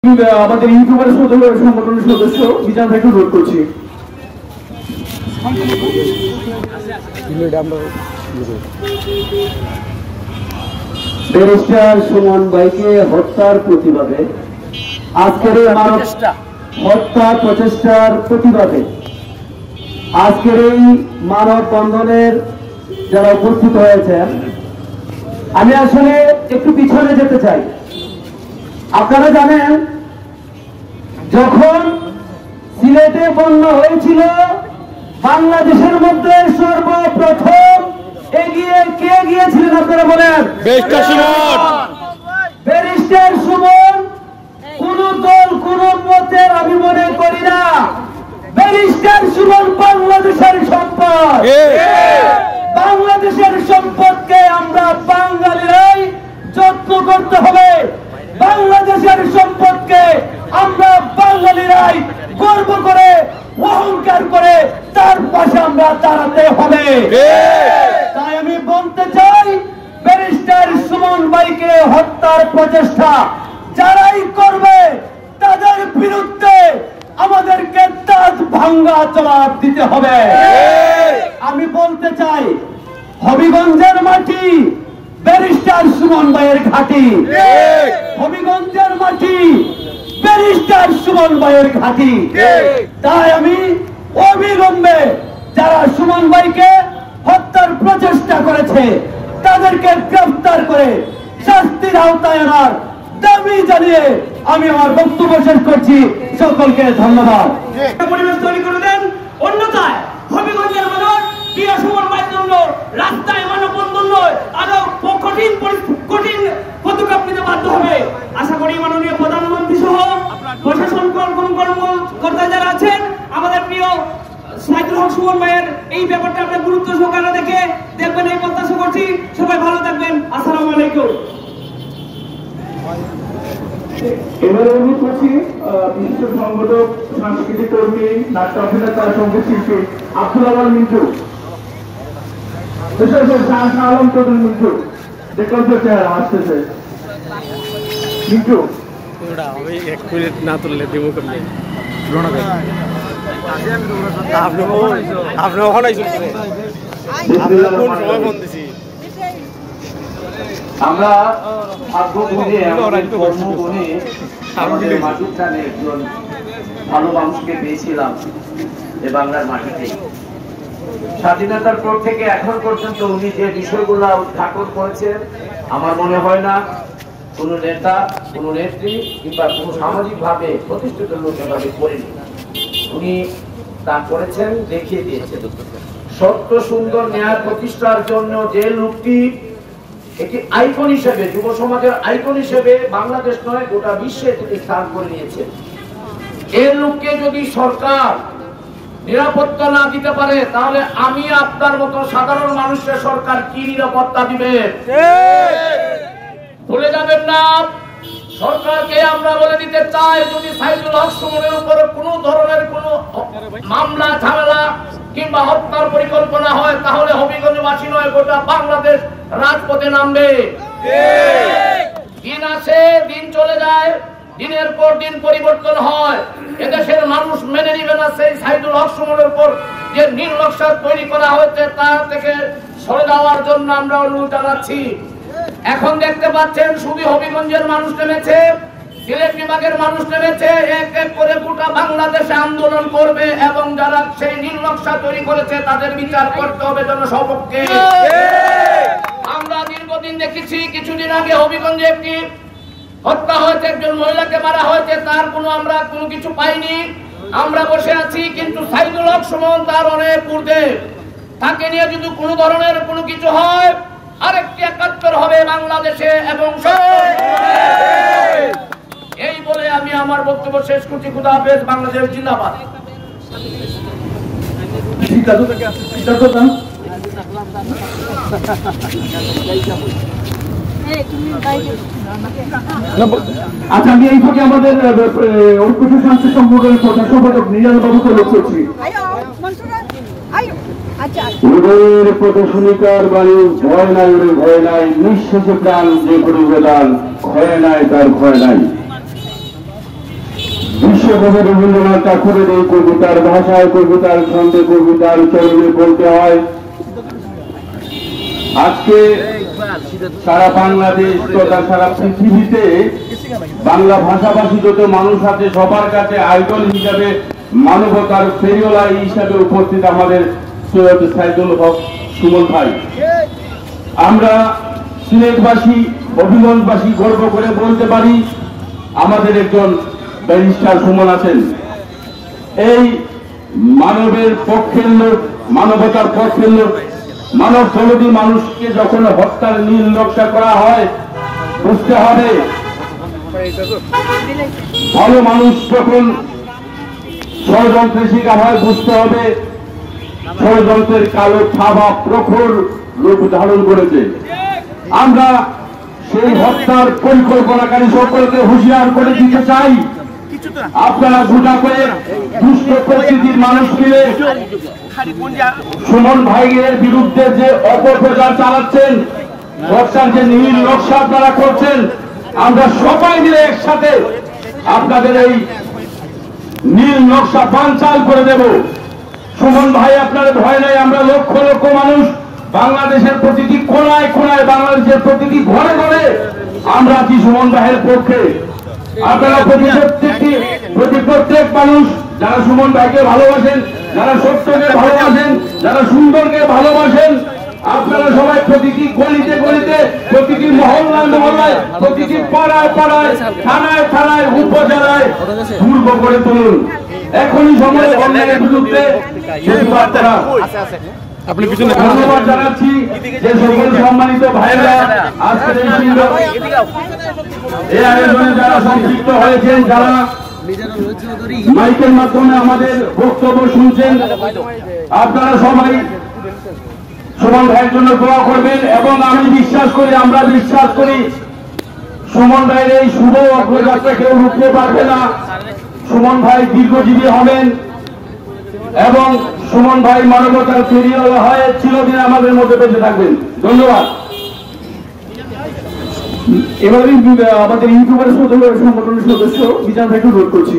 আমাদের ইউটিউবের সংগঠনের সদস্য বিজান ভাইকে অনুরোধ করছি। ব্যারিস্টার সুমন ভাইকে হত্যার প্রতিবাদে আজকের এই হত্যা প্রচেষ্টার প্রতিবাদে আজকের এই মানববন্ধনের যারা উপস্থিত হয়েছেন, আমি আসলে একটু পিছনে যেতে চাই। আপনারা জানেন, যখন সিলেটে বন্যা হয়েছিল, বাংলাদেশের মধ্যে সর্বপ্রথম এগিয়ে কে গিয়েছিলেন আপনারা বলেন? ব্যারিস্টার সুমন। কোন দল কোন মতের আমি মনে করি না। ব্যারিস্টার সুমন বাংলাদেশের সম্পদ। বাংলাদেশের সম্পদকে আমরা বাঙালিরাই যত্ন করতে হবে। বাংলাদেশের সম্পদকে আমরা বাঙালিরাই গর্ব করে অহংকার করে তার পাশে আমরা দাঁড়াতে হবে। তাই আমি বলতে চাই, ব্যারিস্টার সুমন ভাইকে হত্যার প্রচেষ্টা যারাই করবে তাদের বিরুদ্ধে আমাদেরকে দাঁত ভাঙ্গা জবাব দিতে হবে। আমি বলতে চাই, হবিগঞ্জের মাটি ব্যারিস্টার সুমন ভাইয়ের ঘাঁটি। হবিগঞ্জের মাটি ব্যারিস্টার সুমন ভাইয়ের ঘাঁটি। তাই আমি অবিলম্বে যারা সুমন ভাইকে হত্যার প্রচেষ্টা করেছে তাদেরকে গ্রেফতার করে শাস্তির আওতায় আনার দাবি জানিয়ে আমি আমার বক্তব্য শেষ করছি। সকলকে ধন্যবাদ। পরিবেশ তৈরি করে দেন, অন্যথায় হবিগঞ্জের মানুষ প্রিয় সুমন ভাইয়ের জন্য রাস্তায় মানববন্ধন নয়, আরো কঠিন পদক্ষেপ নিতে বাধ্য হবে। আশা করি মাননীয় প্রধানমন্ত্রী সহ প্রশাসন কর্মকর্তা যারা আছেন, আমাদের প্রিয় সাইদুল হক সুমন ভাইয়ের এই ব্যাপারটা আপনার গুরুত্ব সহকারে দেখবেন, এই প্রত্যাশা করছি। সবাই ভালো থাকবেন। আসসালামু আলাইকুম। এবারে অনুরোধ করছি বিশিষ্ট সংগঠক, সাংস্কৃতিক কর্মী, নাট্য অভিনেতা, সঙ্গীত শিল্পী আব্দুল আওয়াল মিন্টু, আলম চৌধুরী মিন্টু, দেখলাম তো চেহারা আসতেছে। মিন্টু এক মিনিট না তুললে দিব কেমনি? আপনি ওখানে কোন সময় ফোন দিছি? আমরা ভাগ্যগুণে কর্মগুণে আমাদের মাটির টানে একজন ভালো মানুষকে পেয়েছিলাম এ বাংলার মাটিতে। স্বাধীনতার পর থেকে এখন পর্যন্ত উনি যে বিষয়গুলো উদ্ঘাটন করেছেন, আমার মনে হয় না কোন নেতা, কোন নেত্রী কিংবা কোন সামাজিক ভাবে প্রতিষ্ঠিত লোক এভাবে করেনি। উনি তা করেছেন, দেখিয়ে দিয়েছেন। সত্য, সুন্দর, ন্যায় প্রতিষ্ঠার জন্য যে লোকটি একটি আইকন হিসেবে, যুব সমাজের আইকন হিসেবে বাংলাদেশ নয় গোটা বিশ্বে তিনি স্থান করে নিয়েছেন। এর লোককে যদি সরকার নিরাপত্তা না দিতে পারে, তাহলে আমি আপনার মতো সাধারণ মানুষের সরকার কি নিরাপত্তা দিবে? ভুলে যাবেন না, সরকারকে আমরা বলে দিতে চাই, যদি সাইদুল হক সুমনের উপর কোনো ধরনের কোনো মামলা, ঝামেলা কিংবা হত্যার পরিকল্পনা হয়, তাহলে হবিগঞ্জবাসী নয় গোটা বাংলাদেশ রাজপথে নামবে। দিন আসে, দিন চলে যায়, দিনের পর দিন পরিবর্তন হয়। এদেশের মানুষ মেনে নিবে না সেই সাইদুল হক সুমনের উপর যে নীল নকশা তৈরি করা হয়েছে তা থেকে সরে যাওয়ার জন্য আমরা অনুরোধ জানাচ্ছি। এখন দেখতে পাচ্ছেন শুধু হবিগঞ্জের মানুষ নেমেছে, সিলেট বিভাগের মানুষ নেমেছে, এক এক করে গোটা বাংলাদেশে আন্দোলন করবে এবং যারা সেই নীল নকশা তৈরি করেছে তাদের বিচার করতে হবে জনসমক্ষে। আমরা দীর্ঘদিন দেখেছি, কিছুদিন আগে হবিগঞ্জে একটি হত্যা হয়েছে, একজন মহিলাকে মারা হয়েছে, তার আমরা কোনো কিছু পাইনি। আমরা বসে আছি, কিন্তু সাইদুল হক সুমন তার অনেক ঊর্ধ্বে। তাকে নিয়ে যদি কোনো ধরনের কোনো কিছু হয়, আরেকটি একাত্তর হবে বাংলাদেশে এবং এই বলে আমি আমার বক্তব্য শেষ করছি। খুদা হাফেজ। বাংলাদেশ জিন্দাবাদ। আচ্ছা, আমি এই ফাঁকে আমাদের ঐক্য সাংস্কৃতিক সংগঠনের প্রধান সম্পাদক নিজাম বাবুকে লোক করছি। প্রদর্শনিকার বাড়ি ভয় নাই, ওরে ভয় নাই, নিঃশেষে প্রাণ যে প্রতিবেদন ক্ষয় নাই তার ক্ষয় নাই। বিশ্বকবি রবীন্দ্রনাথ ঠাকুরের এই কবিতার ভাষায়, কবিতার ছন্দে, কবিতার চরণে বলতে হয়, আজকে সারা বাংলাদেশ তথা সারা পৃথিবীতে বাংলা ভাষাভাষী যত মানুষ আছে সবার কাছে আইডল হিসাবে, মানবতার ফেরিওয়ালা হিসাবে উপস্থিত আমাদের সৈয়দ সাইদুল হক সুমন ভাই। আমরা সিলেটবাসী, হবিগঞ্জবাসী গর্ব করে বলতে পারি আমাদের একজন ব্যারিস্টার সুমন আছেন। এই মানবের পক্ষের লোক, মানবতার পক্ষের লোক, মানব জনদী মানুষকে যখন হত্যার নীল নকশা করা হয়, বুঝতে হবে ভালো মানুষ যখন ষড়যন্ত্রের শিকার হয়, বুঝতে হবে ষড়যন্ত্রের কালো থাবা প্রখর রূপ ধারণ করেছে। আমরা সেই হত্যার পরিকল্পনাকারী সকলকে হুঁশিয়ার করে দিতে চাই, আপনারা গোটা করে দুষ্ট প্রকৃতির মানুষ মিলে সুমন ভাইয়ের বিরুদ্ধে যে অপপ্রচার চালাচ্ছেন, হত্যার যে নীল নকশা আপনারা করছেন, আমরা সবাই মিলে একসাথে আপনাদের এই নীল নকশা বানচাল করে দেব। সুমন ভাই, আপনার ভয় নাই, আমরা লক্ষ লক্ষ মানুষ বাংলাদেশের প্রতিটি কোনায় কোনায়, বাংলাদেশের প্রতিটি ঘরে ঘরে আমরা আছি সুমন ভাইয়ের পক্ষে। আপনারা প্রত্যেক মানুষ যারা সুমন ভাইকে ভালোবাসেন, যারা সত্যকে ভালোবাসেন, যারা সুন্দরকে ভালোবাসেন, আপনারা সবাই প্রতিটি গলিতে গলিতে, প্রতিটি মহল্লায় মহল্লায়, প্রতিটি পাড়ায় পাড়ায়, থানায় থানায়, উপজেলায় দুর্গ করে তুলুন। এখনই সময় অন্যায়ের বিরুদ্ধে প্রতিবাদ করা। ধন্যবাদ জানাচ্ছি যে সকল সম্মানিত ভাইয়েরা আজকের এই আয়োজনে যারা সম্পৃক্ত হয়েছেন, যারা মাইকের মাধ্যমে আমাদের বক্তব্য শুনছেন, আপনারা সবাই সুমন ভাইয়ের জন্য দোয়া করবেন। এবং আমি বিশ্বাস করি, আমরা বিশ্বাস করি সুমন ভাইয়ের এই শুভ অগ্রযাত্রা কেউ রুখতে পারবে না। সুমন ভাই দীর্ঘজীবী হবেন এবং সুমন ভাই মানবতার ফেরিওয়ালা হয়ে চিরদিন আমাদের মধ্যে বেঁচে থাকবেন। ধন্যবাদ। এবারে আমাদের ইউটিউবের সংগঠনের সদস্য বিজান ভাইকে অনুরোধ করছি।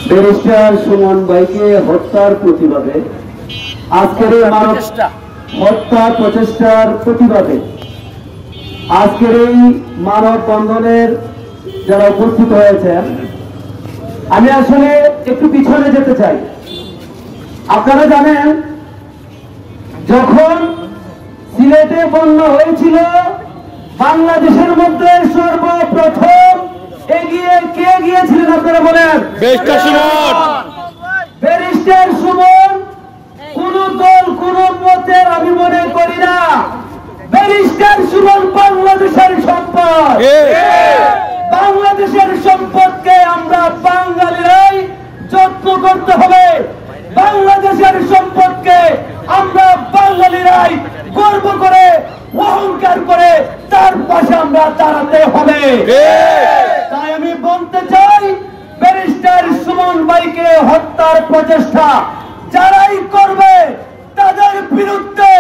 ব্যারিস্টার সুমন ভাইকে হত্যার প্রতিবাদে, আজকের এই মানব হত্যা প্রচেষ্টার প্রতিবাদে আজকের এই মানব বন্ধনের যারা উপস্থিত হয়েছেন, আমি আসলে একটু পিছনে যেতে চাই। আপনারা জানেন, যখন সিলেটে বন্যা হয়েছিল, বাংলাদেশের মধ্যে সর্বপ্রথম এগিয়ে কে গিয়েছিলেন আপনারা বলেন? ব্যারিস্টার সুমন। কোন দল কোন মতের আমি মনে করি না। ব্যারিস্টার সুমন বাংলাদেশের সম্পদ। বাংলাদেশের সম্পদকে আমরা বাঙালিরাই যত্ন করতে হবে। বাংলাদেশের সম্পদকে আমরা বাঙালিরাই গর্ব করে, অহংকার করে তার পাশে আমরা দাঁড়াতে হবে। তাই আমি বলতে চাই, ব্যারিস্টার সুমন ভাইকে হত্যার প্রচেষ্টা যারাই করবে তাদের বিরুদ্ধে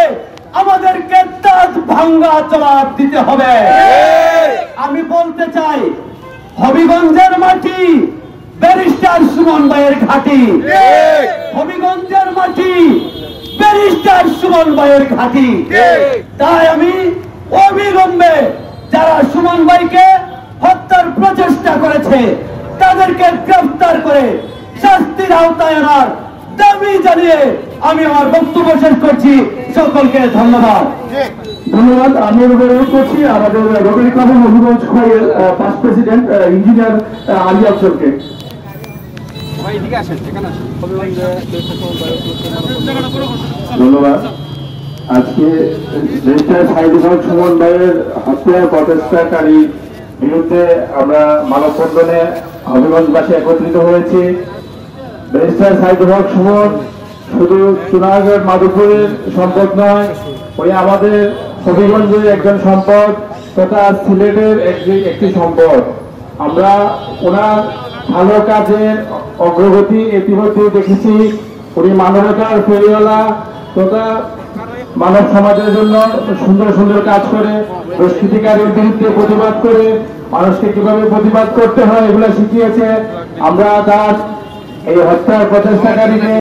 আমাদেরকে দাঁত ভাঙ্গা জবাব দিতে হবে। আমি বলতে চাই, হবিগঞ্জের মাটি ব্যারিস্টার সুমন ভাইয়ের ঘাঁটি। হবিগঞ্জের মাটি ব্যারিস্টার সুমন ভাইয়ের ঘাঁটি। তাই আমি অবিলম্বে যারা সুমন ভাইকে হত্যার প্রচেষ্টা করেছে তাদেরকে গ্রেফতার করে শাস্তির আওতায় আনার দাবি জানিয়ে আমি আমার বক্তব্য শেষ করছি। সকলকে ধন্যবাদ। ধন্যবাদ। আমি অনুরোধ করছি আমাদের Rotary club Habiganj Khayer past president engineer Ali আফজলকে। ধন্যবাদ। আজকে ব্যারিস্টার সাইদুল হক সুমন ভাইয়ের হত্যার প্রচেষ্টাকারী বিরুদ্ধে আমরা মানববন্ধনে হবিগঞ্জবাসী একত্রিত হয়েছি। ব্যারিস্টার সাইদুল হক সুমন শুধু চুনারগড় মাধবপুরের সম্পদ নয়, উনি আমাদের হবিগঞ্জের একজন সম্পদ তথা সিলেটের একটি সম্পদ। আমরা ওনার ভালো কাজের অগ্রগতি ইতিমধ্যে দেখেছি। উনি মানবতার ফেরিওয়ালা তথা মানব সমাজের জন্য সুন্দর সুন্দর কাজ করে, দুষ্কৃতিকারীর বিরুদ্ধে প্রতিবাদ করে মানুষকে কিভাবে প্রতিবাদ করতে হয় এগুলো শিখিয়েছে। আমরা তার এই হত্যার প্রচেষ্টাকারীকে